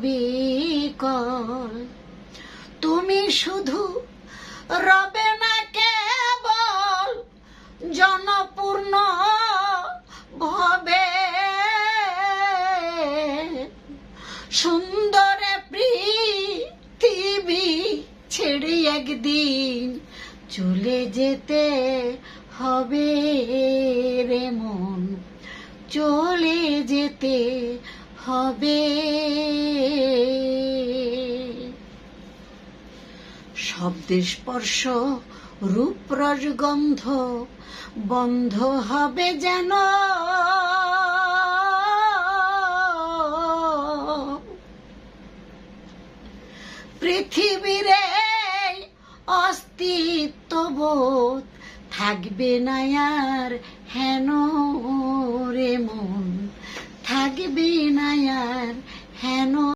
বিকল তুমি শুধু রবে না কেবল জনপূর্ণ ভবে সুন্দর পৃথিবী ছেড়ে একদিন চলে যেতে হবে রে মন, চলে যেতে হবে। শব্দের স্পর্শ রূপ রস গন্ধ বন্ধ হবে যেন, পৃথিবীর অস্তিত্ববোধ থাকবে না আর হেন রে মন, থাকবে না আর হেন।